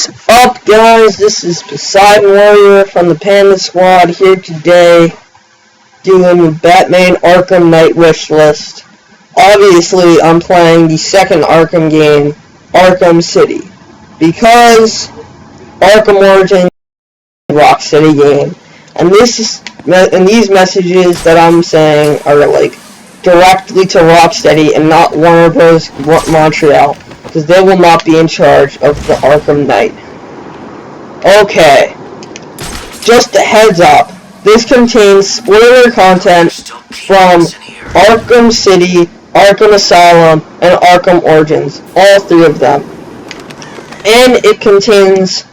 Up, guys? This is Poseidon Warrior from the Panda Squad here today doing Batman Arkham Knight Wishlist. Obviously, I'm playing the second Arkham game, Arkham City, because Arkham Origins is a Rocksteady game, and these messages that I'm saying are like directly to Rocksteady and not Warner Bros. Montreal, because they will not be in charge of the Arkham Knight. Okay, just a heads up, this contains spoiler content from Arkham City, Arkham Asylum, and Arkham Origins, all three of them. And it contains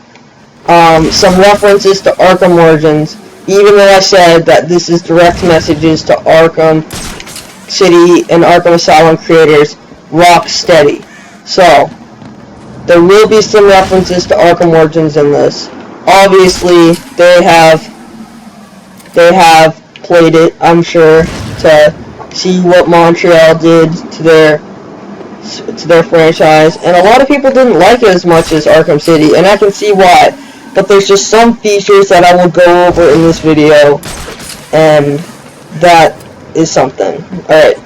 some references to Arkham Origins, even though I said that this is direct messages to Arkham City and Arkham Asylum creators, Rocksteady. So, there will be some references to Arkham Origins in this. Obviously, they have played it, I'm sure, to see what Montreal did to their franchise, and a lot of people didn't like it as much as Arkham City, and I can see why. But there's just some features that I will go over in this video, and that is something. Alright,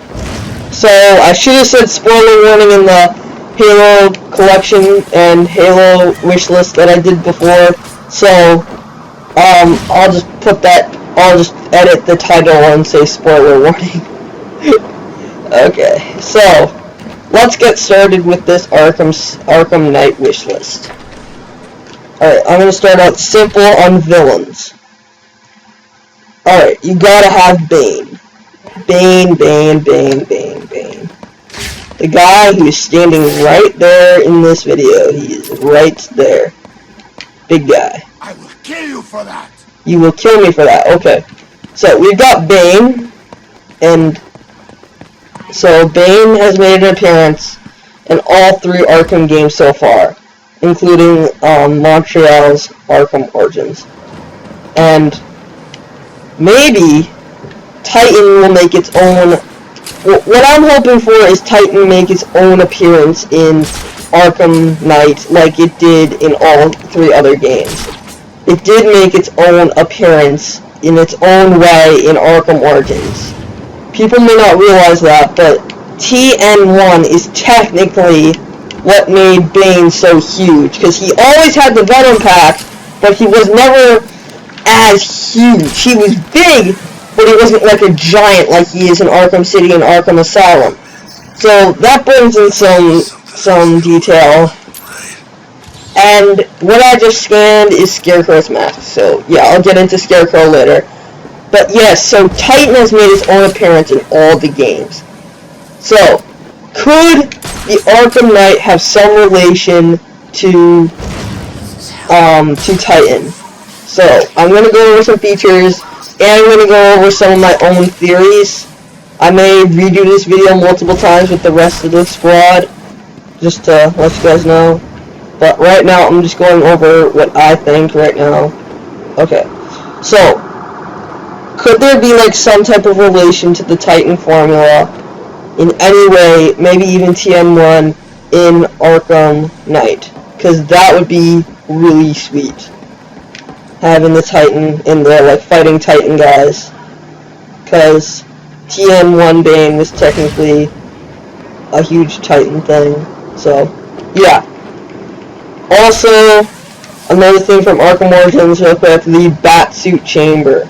so I should have said spoiler warning in the Halo collection and Halo wishlist that I did before, so I'll just edit the title and say spoiler warning. Okay, so let's get started with this Arkham Knight wishlist. Alright, I'm gonna start out simple on villains. Alright, you gotta have Bane. Bane. The guy who's standing right there in this video. He is right there. Big guy. I will kill you for that. You will kill me for that. Okay. So we've got Bane, and so Bane has made an appearance in all three Arkham games so far, including Montreal's Arkham Origins. And maybe Titan will make its own. What I'm hoping for is Titan make its own appearance in Arkham Knight like it did in all three other games. It did make its own appearance in its own way in Arkham Origins. People may not realize that, but TN1 is technically what made Bane so huge, because he always had the Venom Pack, but he was never as huge. He was big, but he wasn't like a giant like he is in Arkham City and Arkham Asylum. So that brings in some detail. And what I just scanned is Scarecrow's mask. So yeah, I'll get into Scarecrow later. But yes, so Titan has made his own appearance in all the games. So, could the Arkham Knight have some relation to Titan? So, I'm going to go over some features, and I'm going to go over some of my own theories. I may redo this video multiple times with the rest of the squad, just to let you guys know. But right now, I'm just going over what I think right now. Okay, so, could there be like some type of relation to the Titan formula in any way, maybe even TN1 in Arkham Knight? Because that would be really sweet, having the Titan in there, like fighting Titan guys. Because TN1 Bane was technically a huge Titan thing. So, yeah. Also, another thing from Arkham Origins real quick, the Batsuit Chamber.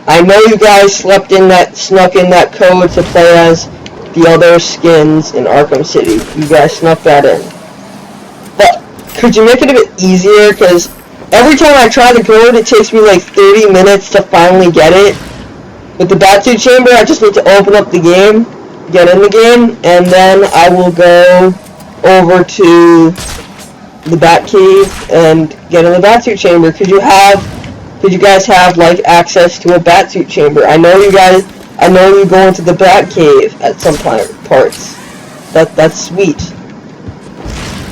I know you guys snuck in that code to play as the other skins in Arkham City. You guys snuck that in. But could you make it a bit easier? Because every time I try the code, it takes me like 30 minutes to finally get it. With the Batsuit Chamber, I just need to open up the game, get in the game, and then I will go over to the Batcave and get in the Batsuit Chamber. Could you guys have like access to a Batsuit Chamber? I know you go into the Batcave at some parts. That's sweet.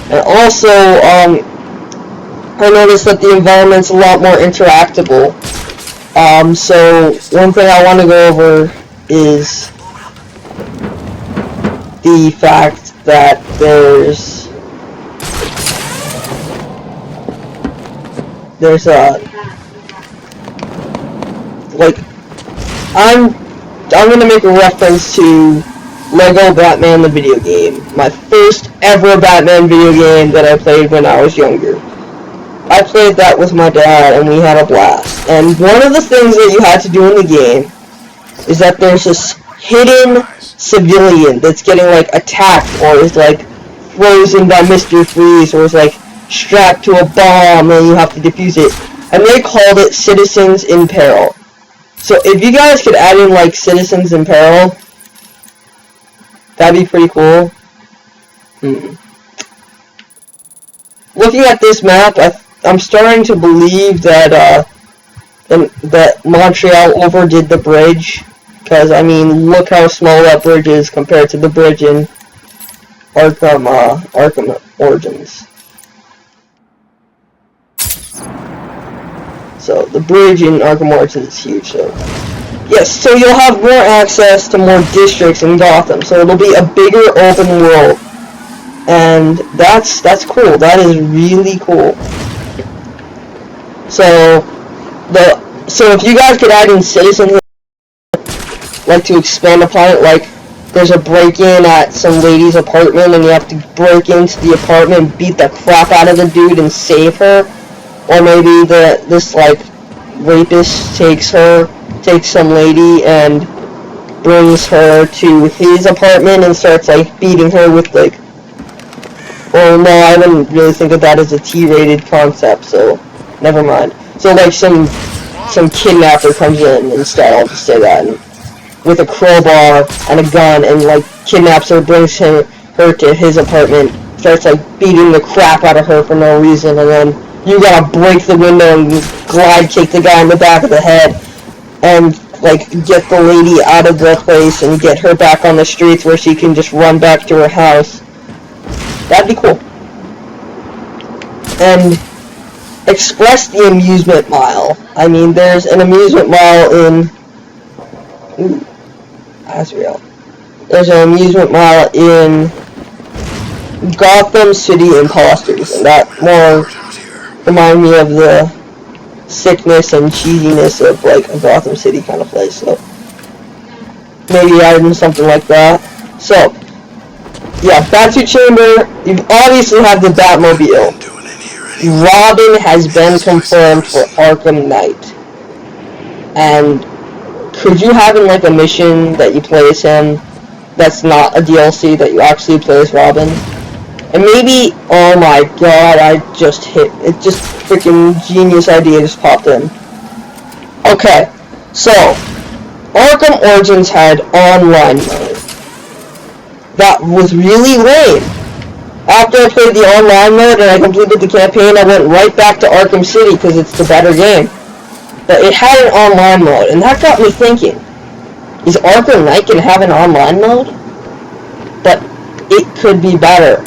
And also, I noticed that the environment's a lot more interactable. So one thing I want to go over is the fact that there's there's like, I'm gonna make a reference to Lego Batman the video game. My first ever Batman video game that I played when I was younger. I played that with my dad and we had a blast. And one of the things that you had to do in the game is that there's this hidden civilian that's getting like attacked or is like frozen by Mr. Freeze or is like strapped to a bomb and you have to defuse it. And they called it Citizens in Peril. So if you guys could add in like Citizens in Peril, that'd be pretty cool. Looking at this map, I'm starting to believe that that Montreal overdid the bridge. Because, I mean, look how small that bridge is compared to the bridge in Arkham Origins. So, the bridge in Arkham Origins is huge, so... Yes, so you'll have more access to more districts in Gotham, so it'll be a bigger open world. And that's cool, that is really cool. So if you guys could add in Citizen, like to expand upon it, like there's a break-in at some lady's apartment and you have to break into the apartment and beat the crap out of the dude and save her, or maybe this like rapist takes some lady and brings her to his apartment and starts like beating her with like, well no, I wouldn't really think of that as a T-rated concept, so never mind. So like some kidnapper comes in instead, I'll just say that, and with a crowbar and a gun and like kidnaps her, brings her to his apartment, starts like beating the crap out of her for no reason, and then you gotta break the window and glide kick the guy in the back of the head and like get the lady out of the place and get her back on the streets where she can just run back to her house. That'd be cool. And express the amusement mile. I mean, there's an amusement mile in Azrael. There's an amusement mile in Gotham City Imposters, and that more remind me of the sickness and cheesiness of like a Gotham City kind of place. So maybe add in something like that. So yeah, Bat-Chamber. You obviously have the Batmobile. Robin has been confirmed for Arkham Knight. And could you have in like a mission that you play as him that's not a DLC, that you actually play as Robin? And maybe, oh my god, just freaking genius idea just popped in. Okay, so Arkham Origins had online mode. That was really lame. After I played the online mode and I completed the campaign, I went right back to Arkham City because it's the better game. But it had an online mode, and that got me thinking, is Arkham Knight gonna have an online mode? But it could be better.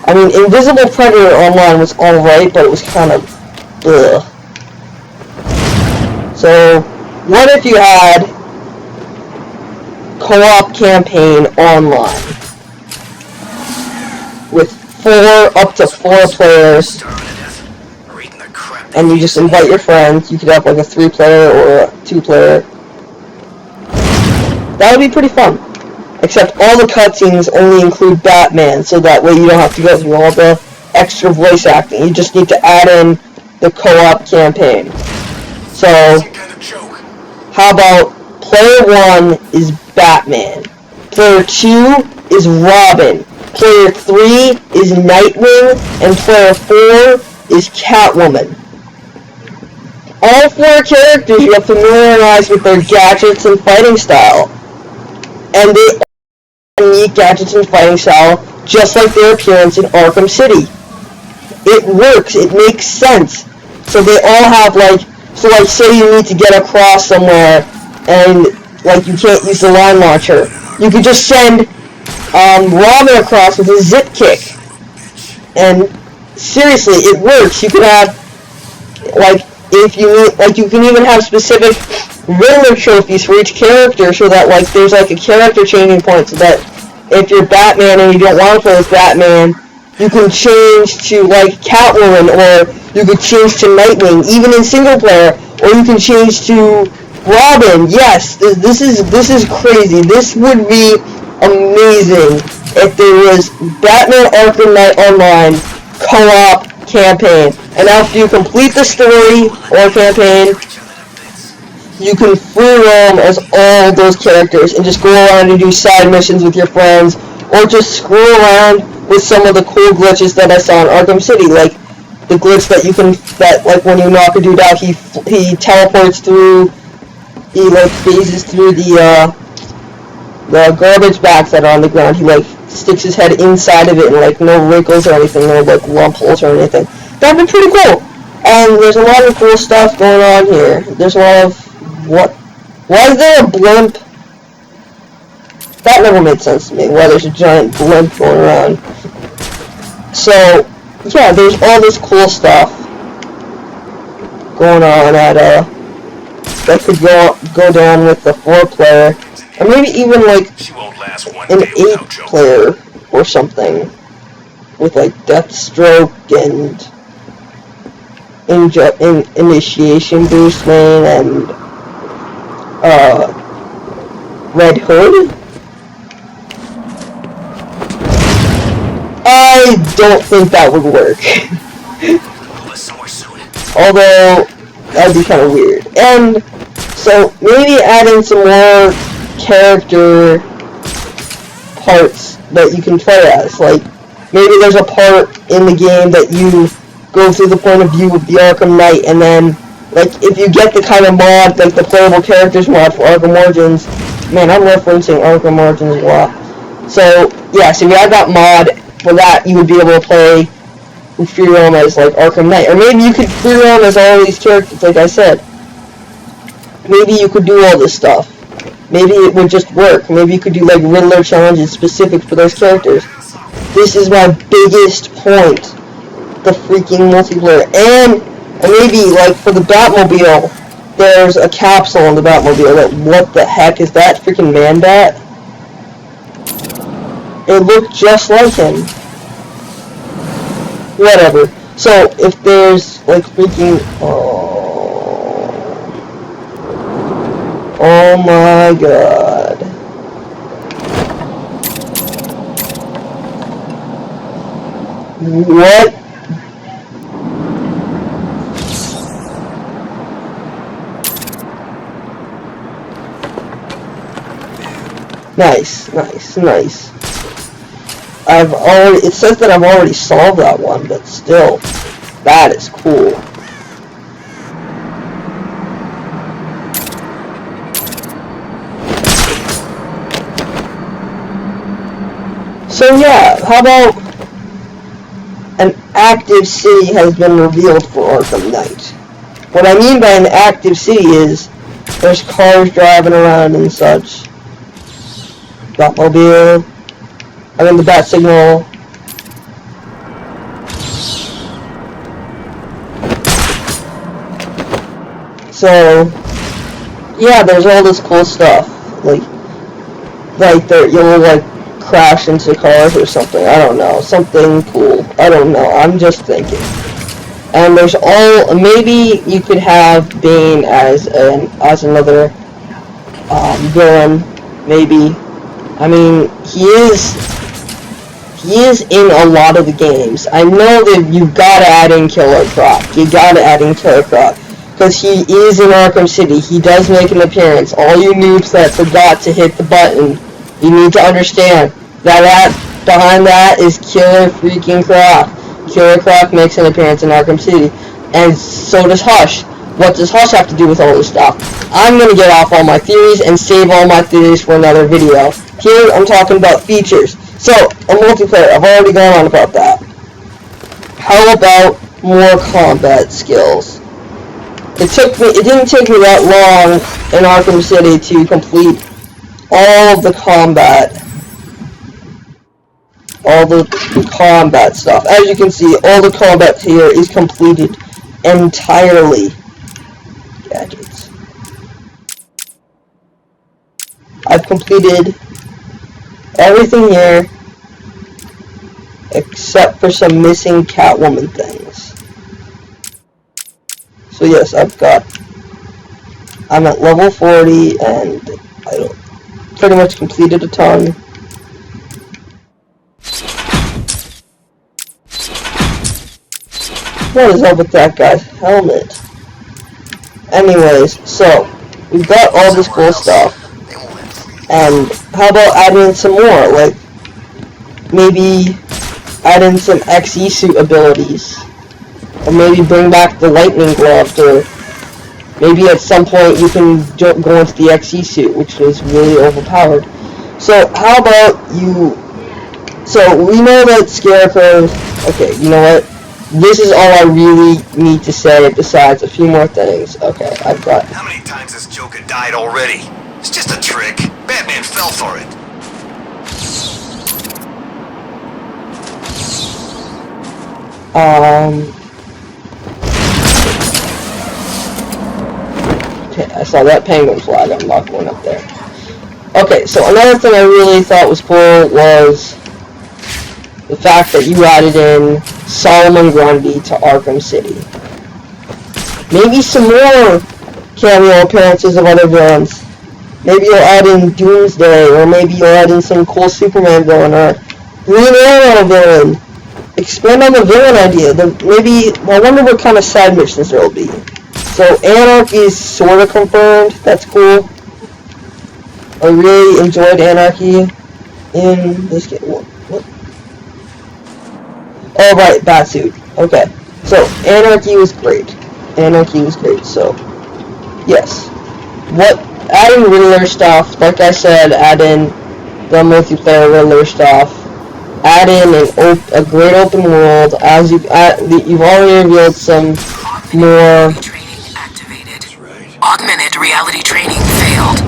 I mean, Invisible Predator Online was alright, but it was kind of ugh. So, what if you had co-op campaign online with up to 4 players, and you just invite your friends? You could have like a 3-player or a 2-player. That would be pretty fun. Except all the cutscenes only include Batman, so that way you don't have to go through all the extra voice acting. You just need to add in the co-op campaign. So, how about player 1 is Batman, player 2 is Robin, player 3 is Nightwing, and player 4 is Catwoman. All 4 characters you have familiarized with their gadgets and fighting style. And they all have unique gadgets and fighting style, just like their appearance in Arkham City. It works, it makes sense. So they all have like, say you need to get across somewhere, and like you can't use the line launcher. You could just send Robin across with a zip kick. And seriously, it works. You could have, like, if you need, like, you can even have specific Riddler trophies for each character, so that, like, there's, like, a character changing point, so that if you're Batman and you don't want to play as Batman, You can change to like Catwoman, or you could change to Nightwing, even in single player, or you can change to Robin. Yes, this is crazy. This would be amazing if there was Batman Arkham Knight Online co-op campaign, and after you complete the story or campaign, you can free roam as all those characters and just go around and do side missions with your friends, or just screw around with some of the cool glitches that I saw in Arkham City, like the glitch that you can, that like when you knock a dude out, he teleports through, he like phases through the garbage bags that are on the ground. He like sticks his head inside of it, and like no wrinkles or anything, no like lump holes or anything. That'd be pretty cool. And there's a lot of cool stuff going on here. There's a lot of why is there a blimp? That never made sense to me, why there's a giant blimp going around. So, yeah, there's all this cool stuff going on that could go down with the 4-player, or maybe even like an 8-player or something, with like Deathstroke and Initiation Boostman and Red Hood? I don't think that would work. Although, that'd be kind of weird. And, so, maybe adding some more character parts that you can play as. Like, maybe there's a part in the game that you go through the point of view of the Arkham Knight, and then, like, if you get the kind of mod, like the playable characters mod for Arkham Origins, man, I'm referencing Arkham Origins a lot. So, yeah, so if you add that mod, for that, you would be able to play free roam as, like, Arkham Knight. Or maybe you could free roam as all these characters, like I said. Maybe you could do all this stuff. Maybe it would just work. Maybe you could do, like, Riddler challenges specific for those characters. This is my biggest point. The freaking multiplayer. And maybe, like, for the Batmobile, there's a capsule on the Batmobile that, what the heck is that? Freaking Man-Bat? It looked just like him. Whatever. So, if there's, like, freaking... Oh my god. What? Nice, nice, nice. It says that I've already solved that one, but still, that is cool. So yeah, how about an active city has been revealed for Arkham Knight? What I mean by an active city is there's cars driving around and such. Batmobile. I mean the bat signal. So yeah, there's all this cool stuff. Like there you'll like crash into cars or something. I don't know. Something cool. I don't know. I'm just thinking. And there's all, maybe you could have Bane as another villain. Maybe. I mean, he is in a lot of the games. I know that you've got to add in Killer Croc. You got to add in Killer Croc. Because he is in Arkham City. He does make an appearance. All you noobs that forgot to hit the button, you need to understand that behind that is Killer freaking Croc. Killer Croc makes an appearance in Arkham City. And so does Hush. What does Hush have to do with all this stuff? I'm going to get off all my theories and save all my theories for another video. Here, I'm talking about features. So, a multiplayer, I've already gone on about that. How about more combat skills? It didn't take me that long in Arkham City to complete all of the combat. All the combat stuff. As you can see, all the combat here is completed entirely. Gadgets. I've completed everything here, except for some missing Catwoman things. So yes, I'm at level 40, and I pretty much completed a ton. What is up with that guy's helmet? Anyways, so we've got all this cool stuff, and how about adding some more? Like maybe add in some XE suit abilities, or maybe bring back the lightning gloves, or maybe at some point you can go into the XE suit, which is really overpowered. So how about you? So we know that Scarecrow's. Okay, you know what? This is all I really need to say, besides a few more things. Okay, I've got... How many times has Joker died already? It's just a trick. Batman fell for it. Okay, I saw that penguin flag. I'm not going up there. Okay, so another thing I really thought was cool was the fact that you added in Solomon Grundy to Arkham City. Maybe some more cameo appearances of other villains. Maybe you'll add in Doomsday, or maybe you'll add in some cool Superman villain, or Green Arrow villain. Expand on the villain idea. I wonder what kind of side missions there will be. So Anarchy is sort of confirmed. That's cool. I really enjoyed Anarchy in this game. What? Oh, right, Batsuit. Okay. So, Anarchy was great. So, yes. Adding Riddler stuff, like I said, add in the multiplayer Riddler stuff. Add in a great open world, as you've already revealed some more... Augmented reality training failed.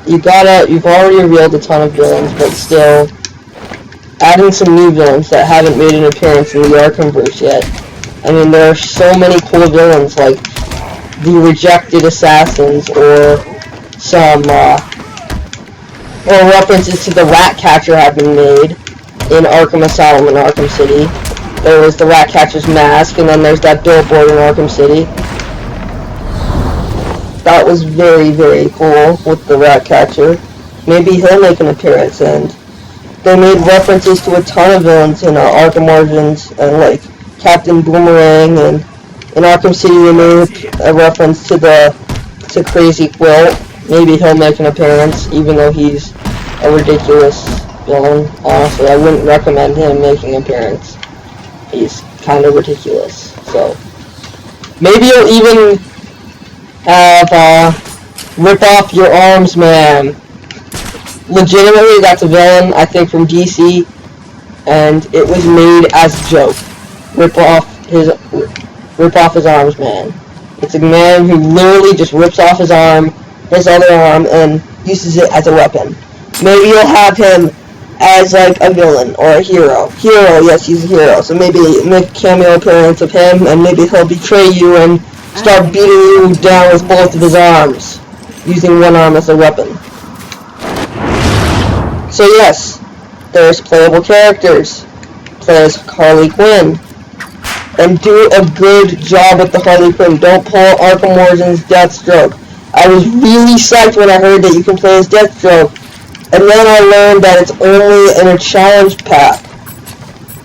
You've already revealed a ton of villains, but still... adding some new villains that haven't made an appearance in the Arkhamverse yet. I mean, there are so many cool villains, like the Rejected Assassins, or some, or references to the Ratcatcher have been made in Arkham Asylum and Arkham City. There was the Ratcatcher's mask, and then there's that billboard in Arkham City. That was very, very cool with the Ratcatcher. Maybe he'll make an appearance, and they made references to a ton of villains in Arkham Origins, and like Captain Boomerang, and in Arkham City they made a reference to Crazy Quilt. Maybe he'll make an appearance, even though he's a ridiculous villain. Honestly, I wouldn't recommend him making an appearance. He's kind of ridiculous. So maybe you'll even have Rip Off Your Arms Man. Legitimately, that's a villain, I think, from DC, and it was made as a joke. Rip off his arms, man. It's a man who literally just rips off his other arm, and uses it as a weapon. Maybe you'll have him as, like, a villain, or a hero. Yes, he's a hero, so maybe make a cameo appearance of him, and maybe he'll betray you and start beating you down with both of his arms, using one arm as a weapon. So yes, there's playable characters. Play as Harley Quinn. And do a good job with the Harley Quinn. Don't pull Arkham Origins Deathstroke. I was really psyched when I heard that you can play as Deathstroke. And then I learned that it's only in a challenge pack.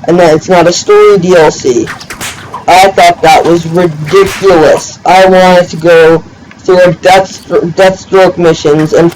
And that it's not a story DLC. I thought that was ridiculous. I wanted to go through Deathstroke missions and